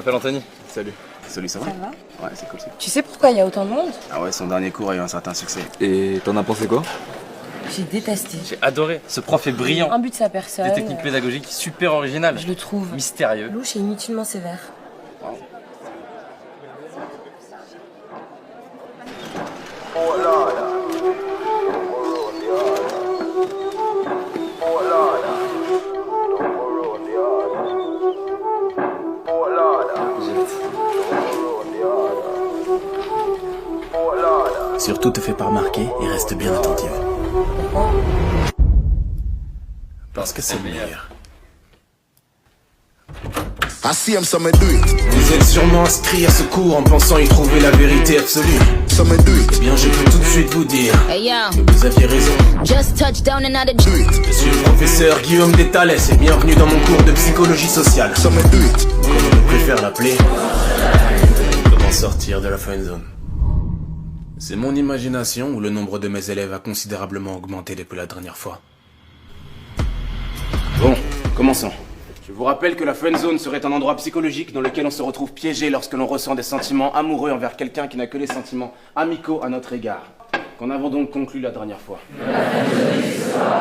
m'appelle Anthony. Salut. Salut, ça va? Ça va? Ouais, c'est cool, c'est cool. Tu sais pourquoi il y a autant de monde? Ah ouais, son dernier cours a eu un certain succès. Et t'en as pensé quoi? J'ai détesté. J'ai adoré. Ce prof est brillant. Un but de sa personne. Des techniques pédagogiques super originales. Je le trouve Mystérieux. louche et inutilement sévère. Surtout te fais pas remarquer et reste bien attentive. Pourquoi? Parce que c'est le meilleur. I see him, some do it. Vous êtes sûrement inscrit à ce cours en pensant y trouver la vérité absolue. Some do it. Eh bien, je peux tout de suite vous dire Hey yo, que vous aviez raison. just touched down and out of Do it. Je suis le professeur Guillaume Détales et bienvenue dans mon cours de psychologie sociale. Some do it. Comme on préfère l'appeler, comment sortir de la friend zone. C'est mon imagination ou le nombre de mes élèves a considérablement augmenté depuis la dernière fois. Bon, commençons. Je vous rappelle que la friend zone serait un endroit psychologique dans lequel on se retrouve piégé lorsque l'on ressent des sentiments amoureux envers quelqu'un qui n'a que des sentiments amicaux à notre égard. Qu'en avons donc conclu la dernière fois.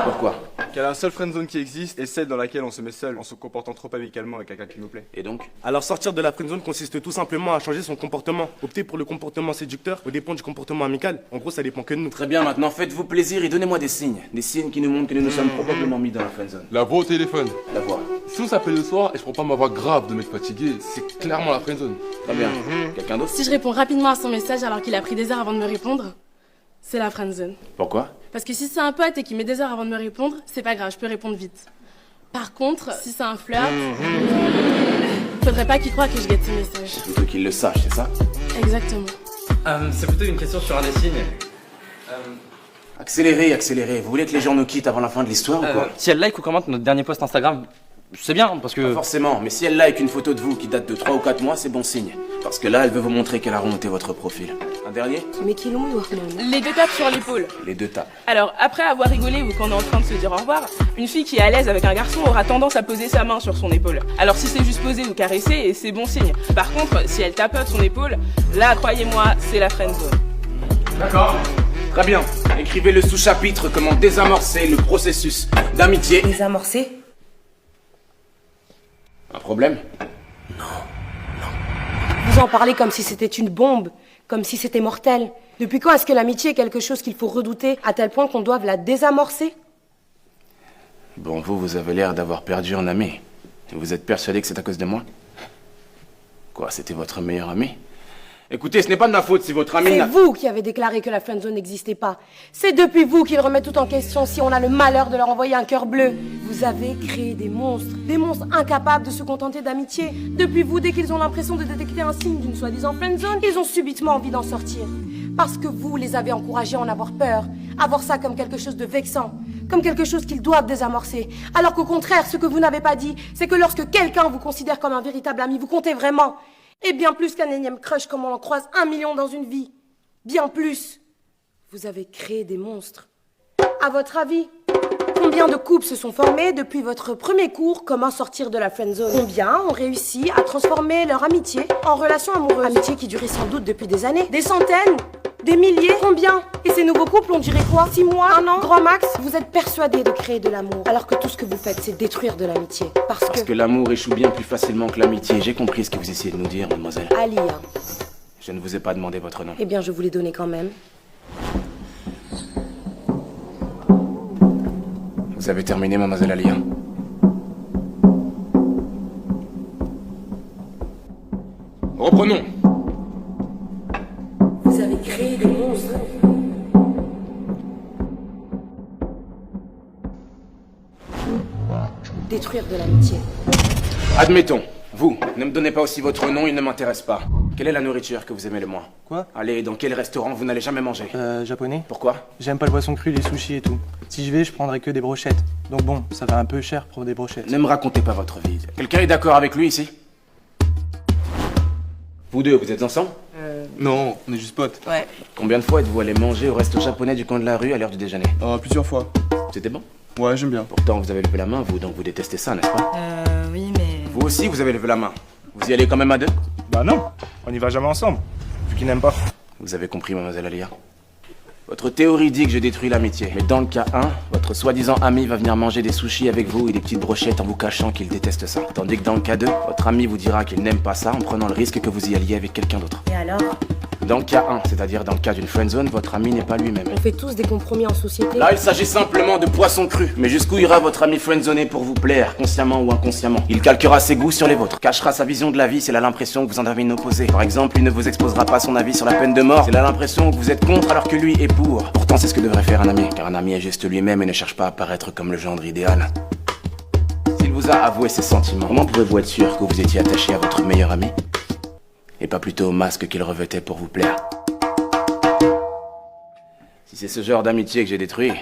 Pourquoi? Qu'il y a la seule friendzone qui existe et celle dans laquelle on se met seul en se comportant trop amicalement avec quelqu'un qui nous plaît. Et donc? Alors sortir de la friendzone consiste tout simplement à changer son comportement. Opter pour le comportement séducteur au dépend du comportement amical. En gros, ça dépend que de nous. Très bien, maintenant faites-vous plaisir et donnez-moi des signes. Des signes qui nous montrent que nous nous sommes probablement mis dans la friend zone. La voix au téléphone. La voix. Si on s'appelle le soir et je prends pas ma voix grave de mec fatigué, c'est clairement la friendzone. Très bien. Quelqu'un d'autre? Si je réponds rapidement à son message alors qu'il a pris des heures avant de me répondre, c'est la friendzone. Pourquoi? Parce que si c'est un pote et qu'il met des heures avant de me répondre, c'est pas grave, je peux répondre vite. Par contre, si c'est un flirt, faudrait pas qu'il croie que je guette ses messages. Plutôt qu'il le sache, c'est ça? Exactement. C'est plutôt une question sur un des signes. Accélérez, accélérez. Vous voulez que les gens nous quittent avant la fin de l'histoire ou quoi? Si elle like ou commente notre dernier post Instagram, c'est bien parce Pas que... forcément, mais si elle like une photo de vous qui date de 3 ou 4 mois, c'est bon signe. Parce que là, elle veut vous montrer qu'elle a remonté votre profil. Un dernier? Mais qui l'ont eu, Arnaud? Les deux tapes sur l'épaule. Les deux tapes. Alors, après avoir rigolé ou qu'on est en train de se dire au revoir, une fille qui est à l'aise avec un garçon aura tendance à poser sa main sur son épaule. Alors si c'est juste poser ou caresser, c'est bon signe. Par contre, si elle tapote son épaule, là, croyez-moi, c'est la friendzone. D'accord. Très bien. Écrivez le sous-chapitre comment désamorcer le processus d'amitié. Désamorcé? Un problème? Vous en parlez comme si c'était une bombe, comme si c'était mortel. Depuis quand est-ce que l'amitié est quelque chose qu'il faut redouter à tel point qu'on doive la désamorcer? Bon, vous avez l'air d'avoir perdu un ami. Vous êtes persuadé que c'est à cause de moi? Quoi, c'était votre meilleur ami? Écoutez, ce n'est pas de ma faute si votre ami C'est n'a... vous qui avez déclaré que la friendzone n'existait pas. C'est depuis vous qu'il remet tout en question si on a le malheur de leur envoyer un cœur bleu. Vous avez créé des monstres incapables de se contenter d'amitié. Depuis vous, dès qu'ils ont l'impression de détecter un signe d'une soi-disant friendzone, ils ont subitement envie d'en sortir. Parce que vous les avez encouragés à en avoir peur, à voir ça comme quelque chose de vexant, comme quelque chose qu'ils doivent désamorcer. Alors qu'au contraire, ce que vous n'avez pas dit, c'est que lorsque quelqu'un vous considère comme un véritable ami, vous comptez vraiment. Et bien plus qu'un énième crush comme on en croise 1 million dans une vie. Bien plus. Vous avez créé des monstres. À votre avis, combien de couples se sont formés depuis votre premier cours Comment sortir de la friendzone? Combien ont réussi à transformer leur amitié en relation amoureuse? Amitié qui durait sans doute depuis des années. Des centaines? Des milliers? Combien? Et ces nouveaux couples, on dirait quoi? 6 mois? 1 an? Grand max? Vous êtes persuadés de créer de l'amour, alors que tout ce que vous faites, c'est détruire de l'amitié. Parce que l'amour échoue bien plus facilement que l'amitié. J'ai compris ce que vous essayez de nous dire, mademoiselle. Alia. Je ne vous ai pas demandé votre nom. Eh bien, je vous l'ai donné quand même. Vous avez terminé, mademoiselle Alia? Reprenons. Vous avez créé des monstres. Détruire de l'amitié. Admettons. Vous, ne me donnez pas aussi votre nom, il ne m'intéresse pas. Quelle est la nourriture que vous aimez le moins? Quoi? Allez, dans quel restaurant vous n'allez jamais manger? Japonais. Pourquoi? J'aime pas le poisson cru, les sushis et tout. Si je vais, je prendrai que des brochettes. Donc bon, ça va un peu cher pour des brochettes. Ne me racontez pas votre vie. Quelqu'un est d'accord avec lui ici? Vous deux, vous êtes ensemble? Non, on est juste potes. Ouais. Combien de fois êtes-vous allé manger au resto japonais du coin de la rue à l'heure du déjeuner? Plusieurs fois. C'était bon? Ouais, j'aime bien. Pourtant, vous avez levé la main, vous, donc vous détestez ça, n'est-ce pas? Oui, mais... Vous aussi, vous avez levé la main. Vous y allez quand même à deux? Bah non, on y va jamais ensemble, vu qu'il n'aime pas. Vous avez compris, mademoiselle Alia. Votre théorie dit que je détruis l'amitié. Mais dans le cas 1, votre soi-disant ami va venir manger des sushis avec vous et des petites brochettes en vous cachant qu'il déteste ça. Tandis que dans le cas 2, votre ami vous dira qu'il n'aime pas ça en prenant le risque que vous y alliez avec quelqu'un d'autre. Et alors? Dans le cas 1, c'est-à-dire dans le cas d'une friendzone, votre ami n'est pas lui-même. On fait tous des compromis en société. Là, il s'agit simplement de poisson cru. Mais jusqu'où ira votre ami friendzoné pour vous plaire, consciemment ou inconsciemment? Il calquera ses goûts sur les vôtres, cachera sa vision de la vie s'il a l'impression que vous en avez une opposée. Par exemple, il ne vous exposera pas son avis sur la peine de mort s'il a l'impression que vous êtes contre alors que lui est pour. Pourtant, c'est ce que devrait faire un ami, car un ami est juste lui-même et ne cherche pas à paraître comme le gendre idéal. S'il vous a avoué ses sentiments, comment pouvez-vous être sûr que vous étiez attaché à votre meilleur ami? Et pas plutôt au masque qu'il revêtait pour vous plaire? Si c'est ce genre d'amitié que j'ai détruit,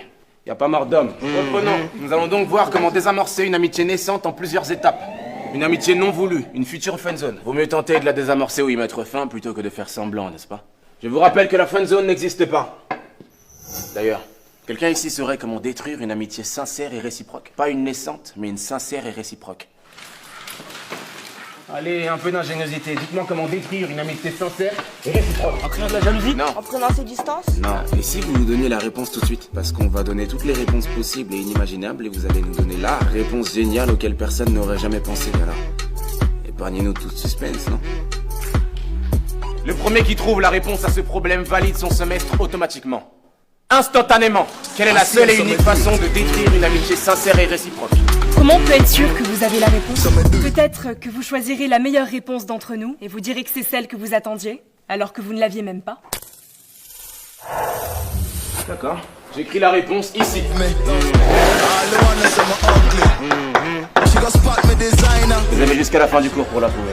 y a pas mort d'homme. Reprenons. Nous allons donc voir comment désamorcer une amitié naissante en plusieurs étapes. Une amitié non voulue, une future friendzone. Vaut mieux tenter de la désamorcer ou y mettre fin plutôt que de faire semblant, n'est-ce pas? Je vous rappelle que la friendzone n'existe pas. D'ailleurs, quelqu'un ici saurait comment détruire une amitié sincère et réciproque. Pas une naissante, mais une sincère et réciproque. Allez, un peu d'ingéniosité. Dites-moi comment détruire une amitié sincère et réciproque. En créant de la jalousie? Non. En prenant ses distances? Non. Et si vous nous donniez la réponse tout de suite? Parce qu'on va donner toutes les réponses possibles et inimaginables et vous allez nous donner la réponse géniale auquel personne n'aurait jamais pensé. Alors, épargnez-nous tout ce suspense, non? Le premier qui trouve la réponse à ce problème valide son semestre automatiquement. Instantanément. Quelle est la seule et unique façon de détruire une amitié sincère et réciproque? Comment on peut être sûr que vous avez la réponse? Peut-être que vous choisirez la meilleure réponse d'entre nous et vous direz que c'est celle que vous attendiez, alors que vous ne l'aviez même pas. D'accord. J'écris la réponse ici. Vous avez jusqu'à la fin du cours pour la trouver.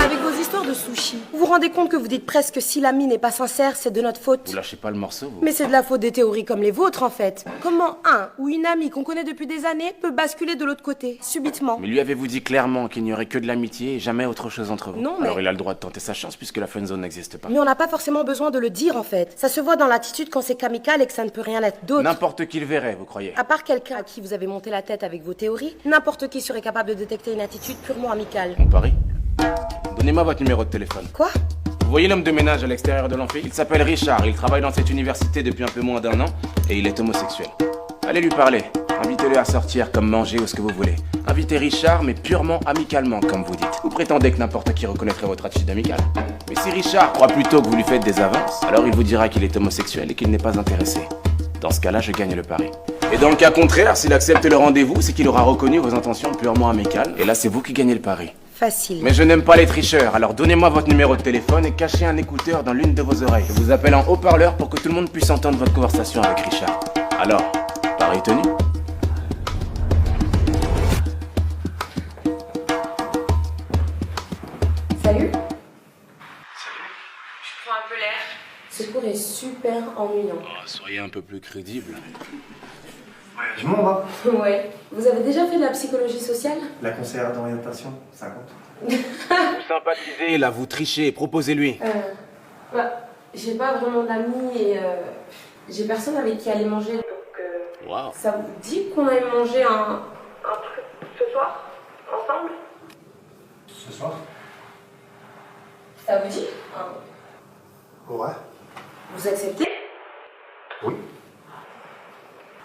Avec vos histoires de sushi, vous vous rendez compte que vous dites presque si l'ami n'est pas sincère, c'est de notre faute? Vous lâchez pas le morceau, vous? Mais c'est de la faute des théories comme les vôtres en fait. Comment un ou une amie qu'on connaît depuis des années peut basculer de l'autre côté, subitement? Mais lui avez-vous dit clairement qu'il n'y aurait que de l'amitié et jamais autre chose entre vous? Non, mais... Alors il a le droit de tenter sa chance puisque la friendzone n'existe pas. Mais on n'a pas forcément besoin de le dire en fait. Ça se voit dans l'attitude quand c'est qu'amical et que ça ne peut rien être d'autre. N'importe qui le verrait, vous croyez? À part quelqu'un à qui vous avez monté la tête avec vos théories, n'importe qui serait capable de détecter une attitude purement amicale. On parie? Donnez-moi votre numéro de téléphone. Quoi? Vous voyez l'homme de ménage à l'extérieur de l'amphi? Il s'appelle Richard, il travaille dans cette université depuis un peu moins d'1 an et il est homosexuel. Allez lui parler, invitez-le à sortir comme manger ou ce que vous voulez. Invitez Richard mais purement amicalement comme vous dites. Vous prétendez que n'importe qui reconnaîtrait votre attitude amicale. Mais si Richard croit plutôt que vous lui faites des avances, alors il vous dira qu'il est homosexuel et qu'il n'est pas intéressé. Dans ce cas-là, je gagne le pari. Et dans le cas contraire, s'il accepte le rendez-vous, c'est qu'il aura reconnu vos intentions purement amicales. Et là, c'est vous qui gagnez le pari. Facile. Mais je n'aime pas les tricheurs, alors donnez-moi votre numéro de téléphone et cachez un écouteur dans l'une de vos oreilles. Je vous appelle en haut-parleur pour que tout le monde puisse entendre votre conversation avec Richard. Alors, pari tenu? Salut. Je prends un peu l'air. Ce cours est super ennuyant. Oh, soyez un peu plus crédible. Du monde, hein? Ouais. Vous avez déjà fait de la psychologie sociale? La conseillère d'orientation, ça compte. Vous sympathisez, là, vous trichez, proposez-lui. J'ai pas vraiment d'amis et j'ai personne avec qui aller manger, donc Wow. ça vous dit qu'on aille manger un truc ce soir, ensemble? Ce soir? Ça vous dit? Ouais. Vous acceptez? Oui.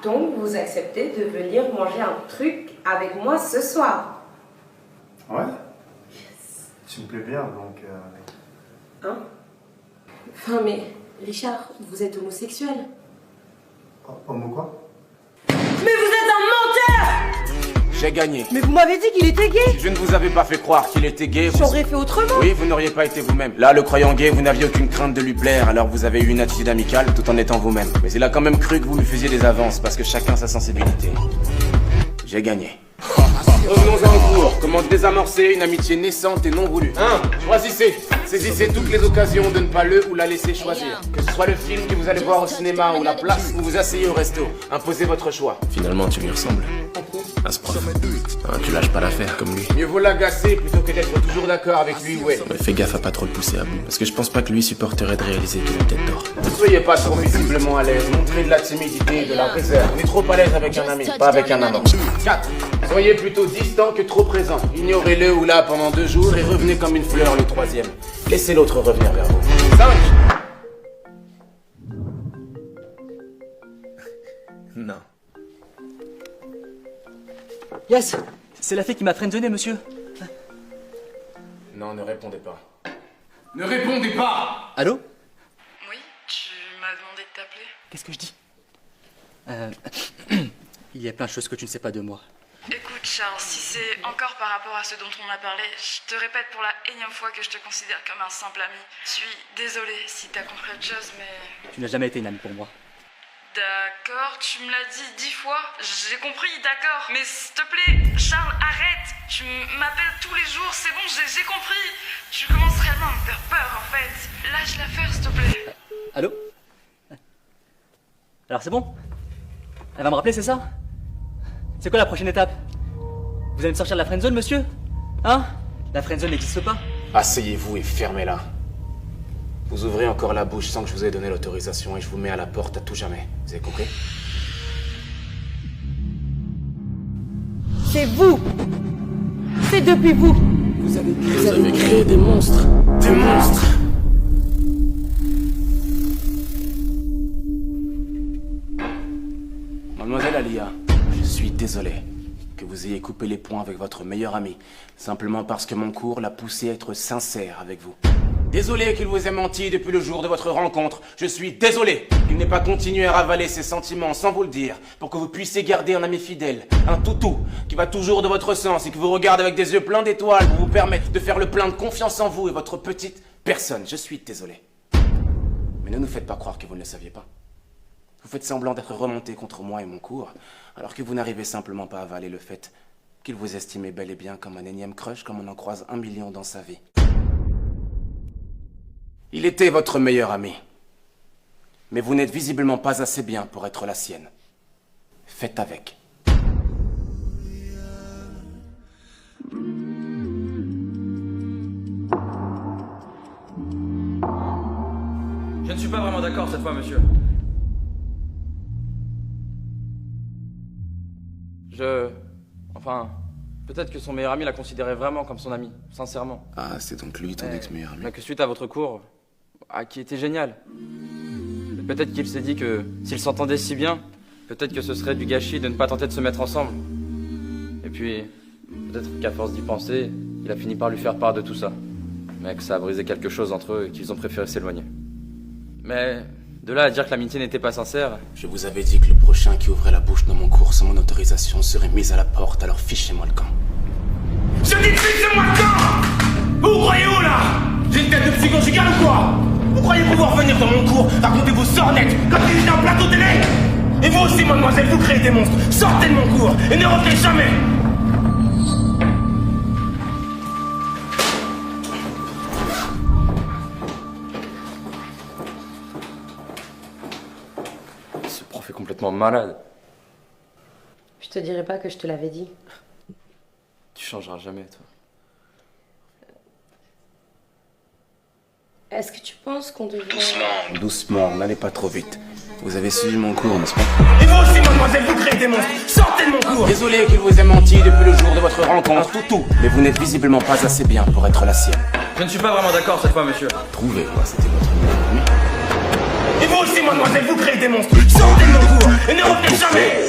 Donc vous acceptez de venir manger un truc avec moi ce soir? Ouais. Tu me plais bien, donc... Hein? Enfin mais, Richard, vous êtes homosexuel. Homo quoi? Mais vous êtes un menteur! J'ai gagné. Mais vous m'avez dit qu'il était gay! Si je ne vous avais pas fait croire qu'il était gay, vous... J'aurais fait autrement! Oui, vous n'auriez pas été vous-même. Là, le croyant gay, vous n'aviez aucune crainte de lui plaire, alors vous avez eu une attitude amicale tout en étant vous-même. Mais il a quand même cru que vous lui faisiez des avances, parce que chacun sa sensibilité. J'ai gagné. Revenons en cours. Comment désamorcer une amitié naissante et non voulue? 1. Choisissez. Saisissez toutes les occasions de ne pas le ou la laisser choisir. Que ce soit le film que vous allez voir au cinéma ou la place où vous asseyez au resto. Imposez votre choix. Finalement, tu lui ressembles. À ce prof. Hein, tu lâches pas l'affaire comme lui. Mieux vaut l'agacer plutôt que d'être toujours d'accord avec lui, ouais. Mais fais gaffe à pas trop le pousser à bout. Parce que je pense pas que lui supporterait de réaliser qu'il a peut-être tort. Ne soyez pas trop visiblement à l'aise. Montrez de la timidité et de la réserve. On est trop à l'aise avec un ami, pas avec un amant. 4. Soyez plutôt distant que trop présent. Ignorez-le ou là pendant 2 jours et revenez comme une fleur le 3e. Laissez l'autre revenir vers vous. 5. Non. Yes, c'est la fille qui m'a friendzoné, monsieur. Non, ne répondez pas. Ne répondez pas! Allô? Oui, tu m'as demandé de t'appeler. Qu'est-ce que je dis? Il y a plein de choses que tu ne sais pas de moi. Écoute Charles, si c'est encore par rapport à ce dont on a parlé, je te répète pour la énième fois que je te considère comme un simple ami. Je suis désolée si t'as compris autre chose, mais... Tu n'as jamais été une amie pour moi. D'accord, tu me l'as dit 10 fois, j'ai compris, d'accord. Mais s'il te plaît, Charles, arrête. Tu m'appelles tous les jours, c'est bon, j'ai compris. Tu commences réellement à me faire peur, en fait. Lâche l'affaire, s'il te plaît. Allô? Alors c'est bon? Elle va me rappeler, c'est ça? C'est quoi la prochaine étape? Vous allez me sortir de la friendzone, monsieur? Hein? La friendzone n'existe pas? Asseyez-vous et fermez-la. Vous ouvrez encore la bouche sans que je vous ai donné l'autorisation et je vous mets à la porte à tout jamais. Vous avez compris? C'est vous. C'est depuis vous. Vous avez créé des monstres. Des monstres! Mademoiselle Alia, je suis désolé que vous ayez coupé les ponts avec votre meilleur ami, simplement parce que mon cours l'a poussé à être sincère avec vous. Désolé qu'il vous ait menti depuis le jour de votre rencontre. Je suis désolé qu'il n'ait pas continué à ravaler ses sentiments sans vous le dire, pour que vous puissiez garder un ami fidèle, un toutou, qui va toujours de votre sens et qui vous regarde avec des yeux pleins d'étoiles pour vous permettre de faire le plein de confiance en vous et votre petite personne. Je suis désolé. Mais ne nous faites pas croire que vous ne le saviez pas. Vous faites semblant d'être remonté contre moi et mon cours, alors que vous n'arrivez simplement pas à avaler le fait qu'il vous estimait bel et bien comme un énième crush comme on en croise 1 million dans sa vie. Il était votre meilleur ami. Mais vous n'êtes visiblement pas assez bien pour être la sienne. Faites avec. Je ne suis pas vraiment d'accord cette fois, monsieur. Enfin, peut-être que son meilleur ami la considérait vraiment comme son ami, sincèrement. Ah, c'est donc lui, ton ex-meilleur ami. Mais que suite à votre cours, qui était génial, peut-être qu'il s'est dit que s'ils s'entendaient si bien, peut-être que ce serait du gâchis de ne pas tenter de se mettre ensemble. Et puis, peut-être qu'à force d'y penser, il a fini par lui faire part de tout ça. Mais que ça a brisé quelque chose entre eux et qu'ils ont préféré s'éloigner. Mais de là à dire que l'amitié n'était pas sincère... Je vous avais dit que le prochain qui ouvrait la bouche dans mon cours sans mon autorisation serait mis à la porte, alors fichez-moi le camp. Je dis fichez-moi le camp! Vous croyez où là? J'ai une tête de psy conjugale ou quoi? Vous croyez pouvoir venir dans mon cours, raconter vos sornettes quand il était en plateau télé? Et vous aussi, mademoiselle, vous créez des monstres. Sortez de mon cours et ne revenez jamais. Ce prof est complètement malade. Je te dirai pas que je te l'avais dit. Tu changeras jamais, toi. Est-ce que tu penses qu'on devrait... Doucement, n'allez pas trop vite. Vous avez suivi mon cours, n'est-ce pas? Et vous aussi, mademoiselle, vous créez des monstres. Sortez de mon cours. Désolé qu'il vous ait menti depuis le jour de votre rencontre, toutou. Mais vous n'êtes visiblement pas assez bien pour être la sienne. Je ne suis pas vraiment d'accord cette fois, monsieur. Trouvez-moi, c'était votre meilleur ami. Et vous aussi, mademoiselle, vous créez des monstres. Sortez de mon cours et ne revenez jamais.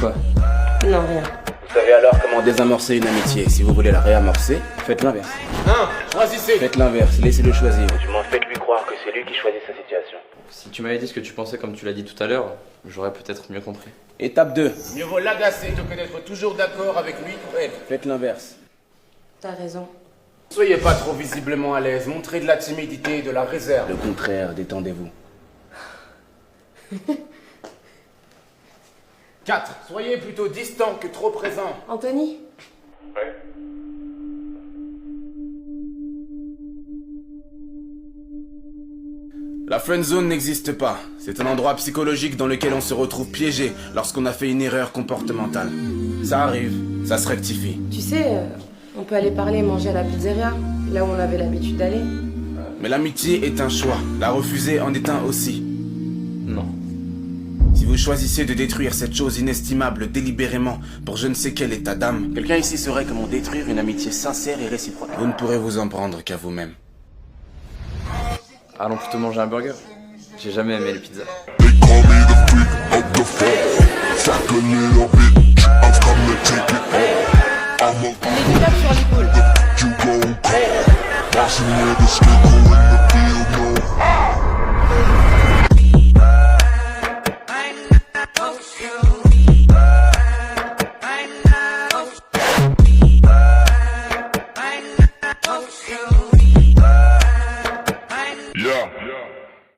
Quoi? Non, rien. Vous savez alors comment désamorcer une amitié. Si vous voulez la réamorcer, faites l'inverse. Hein? Choisissez. Faites l'inverse, laissez-le choisir. Du moins, faites-lui croire que c'est lui qui choisit sa situation. Si tu m'avais dit ce que tu pensais comme tu l'as dit tout à l'heure, j'aurais peut-être mieux compris. Étape 2. Mieux vaut l'agacer que d'être toujours d'accord avec lui ou elle. Faites l'inverse. T'as raison. Soyez pas trop visiblement à l'aise, montrez de la timidité et de la réserve. Le contraire, détendez-vous. 4. Soyez plutôt distant que trop présent. Anthony? Ouais. La friendzone n'existe pas. C'est un endroit psychologique dans lequel on se retrouve piégé lorsqu'on a fait une erreur comportementale. Ça arrive, ça se rectifie. Tu sais, on peut aller parler et manger à la pizzeria, là où on avait l'habitude d'aller. Mais l'amitié est un choix. La refuser en est un aussi. Non. Si vous choisissez de détruire cette chose inestimable délibérément pour je ne sais quel état d'âme, quelqu'un ici saurait comment détruire une amitié sincère et réciproque. Vous ne pourrez vous en prendre qu'à vous-même. Allons plutôt manger un burger. J'ai jamais aimé les pizzas. Les tapes sur l'épaule. Yeah.